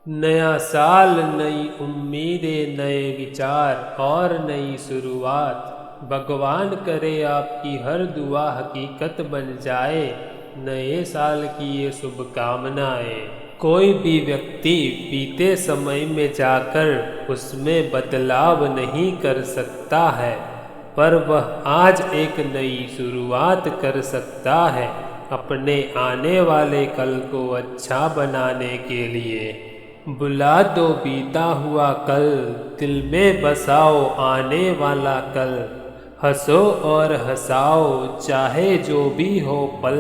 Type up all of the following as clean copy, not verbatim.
नया साल, नई उम्मीदें, नए विचार और नई शुरुआत। भगवान करे आपकी हर दुआ हकीकत बन जाए। नए साल की ये शुभकामनाएं। कोई भी व्यक्ति बीते समय में जाकर उसमें बदलाव नहीं कर सकता है, पर वह आज एक नई शुरुआत कर सकता है अपने आने वाले कल को अच्छा बनाने के लिए। बुला दो बीता हुआ कल, दिल में बसाओ आने वाला कल। हंसो और हंसाओ चाहे जो भी हो पल,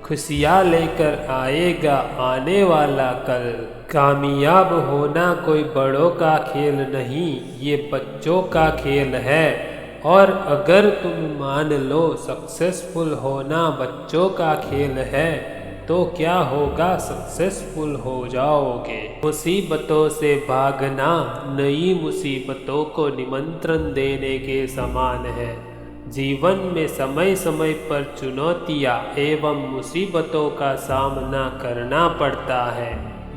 खुशियाँ लेकर आएगा आने वाला कल। कामयाब होना कोई बड़ों का खेल नहीं, ये बच्चों का खेल है। और अगर तुम मान लो सक्सेसफुल होना बच्चों का खेल है, तो क्या होगा, सक्सेसफुल हो जाओगे। मुसीबतों से भागना नई मुसीबतों को निमंत्रण देने के समान है। जीवन में समय समय पर चुनौतियाँ एवं मुसीबतों का सामना करना पड़ता है,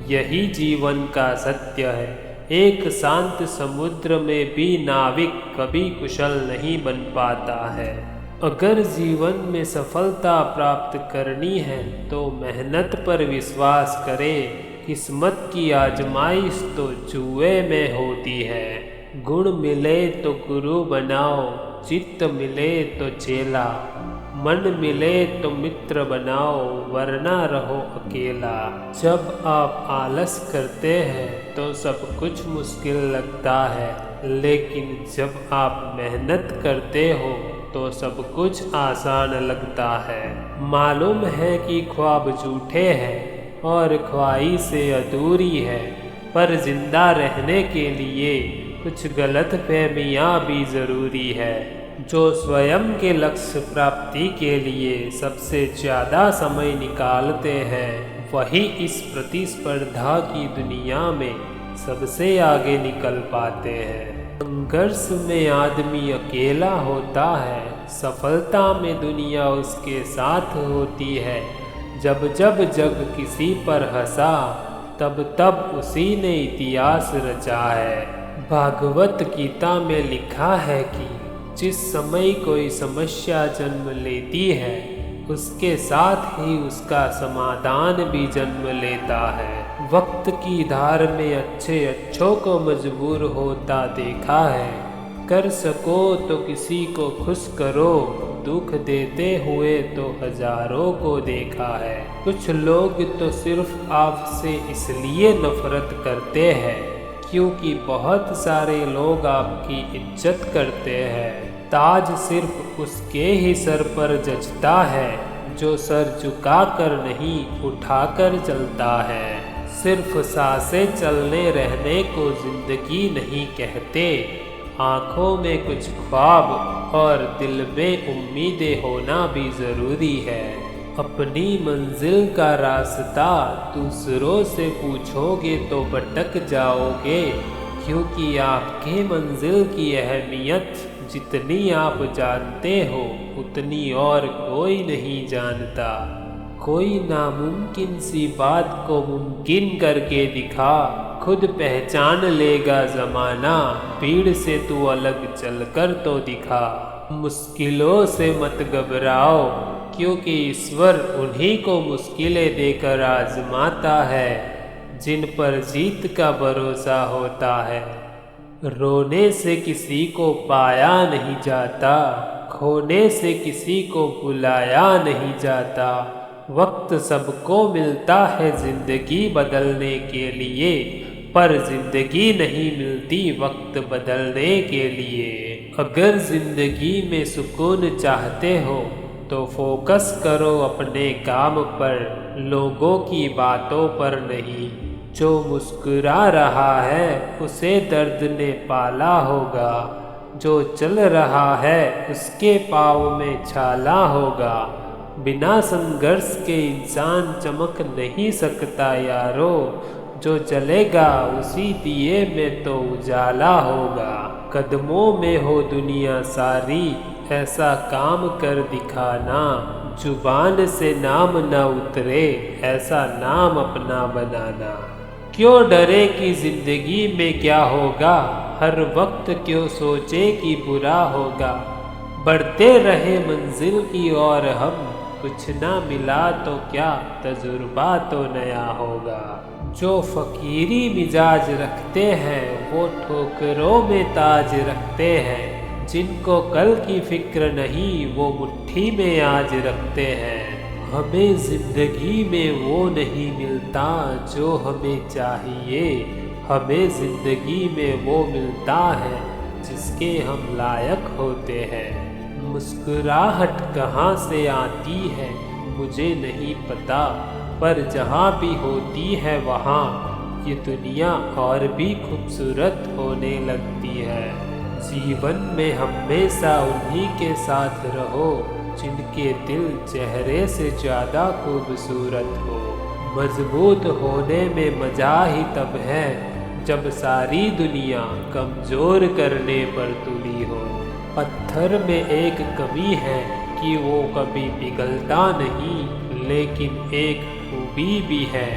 यही जीवन का सत्य है। एक शांत समुद्र में भी नाविक कभी कुशल नहीं बन पाता है। अगर जीवन में सफलता प्राप्त करनी है तो मेहनत पर विश्वास करें। किस्मत की आजमाइश तो जुए में होती है। गुण मिले तो गुरु बनाओ, चित्त मिले तो चेला, मन मिले तो मित्र बनाओ, वरना रहो अकेला। जब आप आलस करते हैं तो सब कुछ मुश्किल लगता है, लेकिन जब आप मेहनत करते हो तो सब कुछ आसान लगता है। मालूम है कि ख्वाब झूठे हैं और ख्वाहिशें अधूरी है, पर जिंदा रहने के लिए कुछ गलतफहमियां भी ज़रूरी है। जो स्वयं के लक्ष्य प्राप्ति के लिए सबसे ज़्यादा समय निकालते हैं, वही इस प्रतिस्पर्धा की दुनिया में सबसे आगे निकल पाते हैं। संघर्ष में आदमी अकेला होता है, सफलता में दुनिया उसके साथ होती है। जब जब जग किसी पर हंसा, तब तब उसी ने इतिहास रचा है। भागवत गीता में लिखा है कि जिस समय कोई समस्या जन्म लेती है, उसके साथ ही उसका समाधान भी जन्म लेता है। वक्त की धार में अच्छों को मजबूर होता देखा है। कर सको तो किसी को खुश करो, दुख देते हुए तो हजारों को देखा है। कुछ लोग तो सिर्फ आपसे इसलिए नफरत करते हैं क्योंकि बहुत सारे लोग आपकी इज्जत करते हैं। ताज सिर्फ उसके ही सर पर जचता है जो सर झुकाकर नहीं उठाकर चलता है। सिर्फ सांसें चलने रहने को जिंदगी नहीं कहते। आँखों में कुछ ख्वाब और दिल में उम्मीदें होना भी ज़रूरी है। अपनी मंजिल का रास्ता दूसरों से पूछोगे तो भटक जाओगे, क्योंकि आपके मंजिल की अहमियत जितनी आप जानते हो उतनी और कोई नहीं जानता। कोई नामुमकिन सी बात को मुमकिन करके दिखा, खुद पहचान लेगा ज़माना। भीड़ से तू अलग चलकर तो दिखा। मुश्किलों से मत घबराओ, क्योंकि ईश्वर उन्हीं को मुश्किलें देकर आजमाता है जिन पर जीत का भरोसा होता है। रोने से किसी को पाया नहीं जाता, खोने से किसी को बुलाया नहीं जाता। वक्त सबको मिलता है जिंदगी बदलने के लिए, पर जिंदगी नहीं मिलती वक्त बदलने के लिए। अगर जिंदगी में सुकून चाहते हो तो फोकस करो अपने काम पर, लोगों की बातों पर नहीं। जो मुस्कुरा रहा है उसे दर्द ने पाला होगा, जो चल रहा है उसके पाँव में छाला होगा। बिना संघर्ष के इंसान चमक नहीं सकता यारो, जो जलेगा उसी दिए में तो उजाला होगा। कदमों में हो दुनिया सारी, ऐसा काम कर दिखाना। जुबान से नाम न उतरे, ऐसा नाम अपना बनाना। क्यों डरे कि जिंदगी में क्या होगा, हर वक्त क्यों सोचे कि बुरा होगा। बढ़ते रहे मंजिल की ओर हम, कुछ ना मिला तो क्या तजुर्बा तो नया होगा। जो फकीरी मिजाज रखते हैं वो ठोकरों में ताज रखते हैं, जिनको कल की फिक्र नहीं वो मुट्ठी में आज रखते हैं। हमें जिंदगी में वो नहीं मिलता जो हमें चाहिए, हमें जिंदगी में वो मिलता है जिसके हम लायक होते हैं। मुस्कुराहट कहाँ से आती है मुझे नहीं पता, पर जहाँ भी होती है वहाँ ये दुनिया और भी खूबसूरत होने लगती है। जीवन में हमेशा उन्हीं के साथ रहो जिनके दिल चेहरे से ज़्यादा खूबसूरत हो। मजबूत होने में मज़ा ही तब है जब सारी दुनिया कमज़ोर करने पर तुली हो। पत्थर में एक कमी है कि वो कभी पिघलता नहीं, लेकिन एक खूबी भी है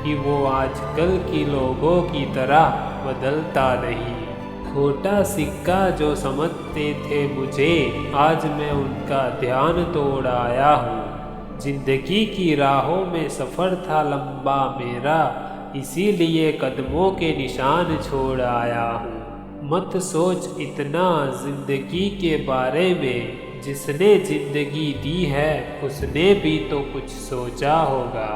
कि वो आजकल की लोगों की तरह बदलता नहीं। खोटा सिक्का जो समझते थे मुझे, आज मैं उनका ध्यान तोड़ आया हूँ। जिंदगी की राहों में सफ़र था लंबा मेरा, इसीलिए कदमों के निशान छोड़ आया हूँ। मत सोच इतना जिंदगी के बारे में, जिसने जिंदगी दी है उसने भी तो कुछ सोचा होगा।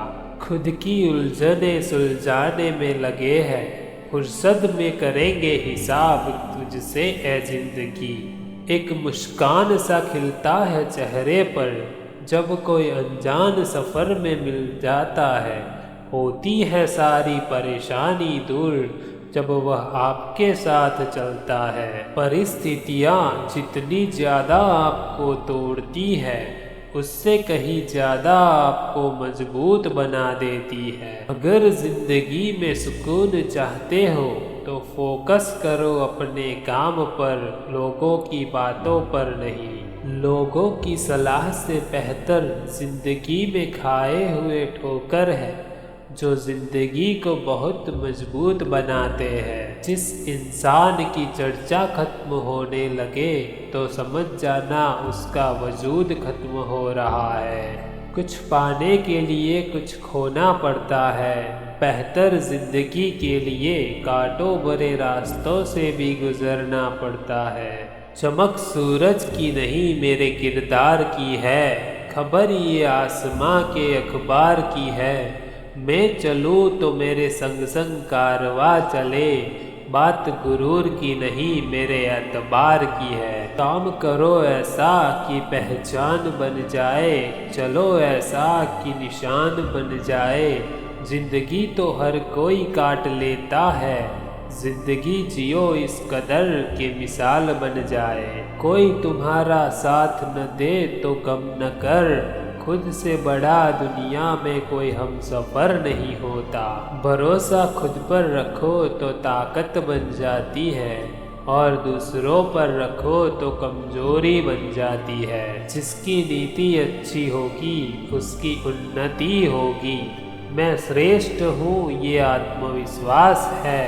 खुद की उलझने सुलझाने में लगे हैं, फुर्सत में करेंगे हिसाब तुझसे ए जिंदगी। एक मुस्कान सा खिलता है चेहरे पर जब कोई अनजान सफ़र में मिल जाता है। होती है सारी परेशानी दूर जब वह आपके साथ चलता है। परिस्थितियाँ जितनी ज़्यादा आपको तोड़ती है, उससे कहीं ज़्यादा आपको मजबूत बना देती है। अगर ज़िंदगी में सुकून चाहते हो तो फोकस करो अपने काम पर, लोगों की बातों पर नहीं। लोगों की सलाह से बेहतर ज़िंदगी में खाए हुए ठोकर है जो जिंदगी को बहुत मजबूत बनाते हैं। जिस इंसान की चर्चा खत्म होने लगे तो समझ जाना उसका वजूद खत्म हो रहा है। कुछ पाने के लिए कुछ खोना पड़ता है, बेहतर जिंदगी के लिए कांटों भरे रास्तों से भी गुजरना पड़ता है। चमक सूरज की नहीं मेरे किरदार की है, खबर ये आसमां के अखबार की है। मैं चलूँ तो मेरे संग संग कारवां चले, बात गुरूर की नहीं मेरे एतबार की है। काम करो ऐसा कि पहचान बन जाए, चलो ऐसा कि निशान बन जाए। जिंदगी तो हर कोई काट लेता है, जिंदगी जियो इस कदर के मिसाल बन जाए। कोई तुम्हारा साथ न दे तो गम न कर, खुद से बड़ा दुनिया में कोई हम सफ़र नहीं होता। भरोसा खुद पर रखो तो ताकत बन जाती है, और दूसरों पर रखो तो कमजोरी बन जाती है। जिसकी नीति अच्छी होगी उसकी उन्नति होगी। मैं श्रेष्ठ हूँ ये आत्मविश्वास है,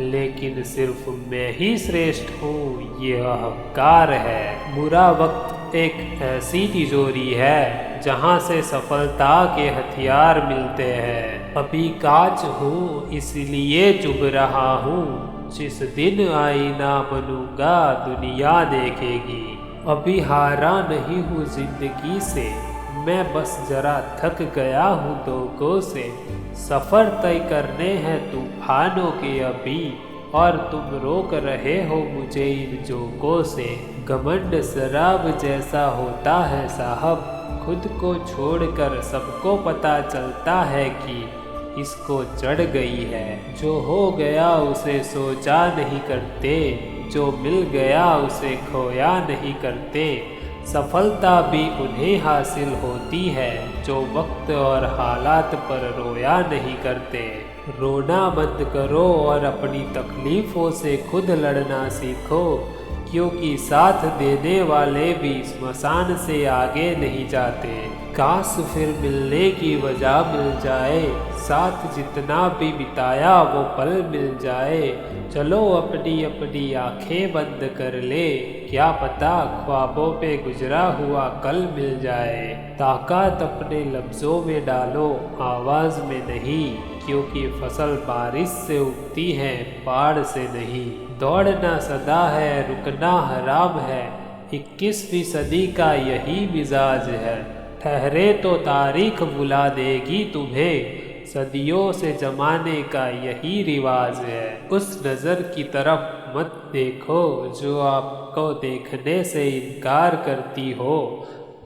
लेकिन सिर्फ मैं ही श्रेष्ठ हूँ ये अहंकार है। बुरा वक्त एक ऐसी तिजोरी है जहाँ से सफलता के हथियार मिलते हैं। अभी कांच हूँ इसलिए चुभ रहा हूँ, जिस दिन आईना बनूंगा दुनिया देखेगी। अभी हारा नहीं हूँ जिंदगी से, मैं बस जरा थक गया हूँ धोखों से। सफ़र तय करने हैं तूफानों के अभी, और तुम रोक रहे हो मुझे इन झोंकों से। घमंड शराब जैसा होता है साहब, खुद को छोड़कर सबको पता चलता है कि इसको चढ़ गई है। जो हो गया उसे सोचा नहीं करते, जो मिल गया उसे खोया नहीं करते। सफलता भी उन्हें हासिल होती है जो वक्त और हालात पर रोया नहीं करते। रोना बंद करो और अपनी तकलीफ़ों से खुद लड़ना सीखो, क्योंकि साथ देने वाले भी स्मशान से आगे नहीं जाते। काश फिर मिलने की वजह मिल जाए, साथ जितना भी बिताया वो पल मिल जाए। चलो अपनी अपनी आंखें बंद कर ले, क्या पता ख्वाबों पे गुजरा हुआ कल मिल जाए। ताकत अपने लफ्ज़ों में डालो, आवाज़ में नहीं, क्योंकि फसल बारिश से उगती है, बाढ़ से नहीं। दौड़ना सदा है, रुकना हराम है, 21वीं सदी का यही मिजाज है। ठहरे तो तारीख बुला देगी तुम्हें, सदियों से जमाने का यही रिवाज है। उस नज़र की तरफ मत देखो जो आपको देखने से इनकार करती हो,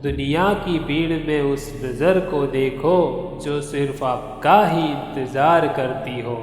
दुनिया की भीड़ में उस नज़र को देखो जो सिर्फ आपका ही इंतज़ार करती हो।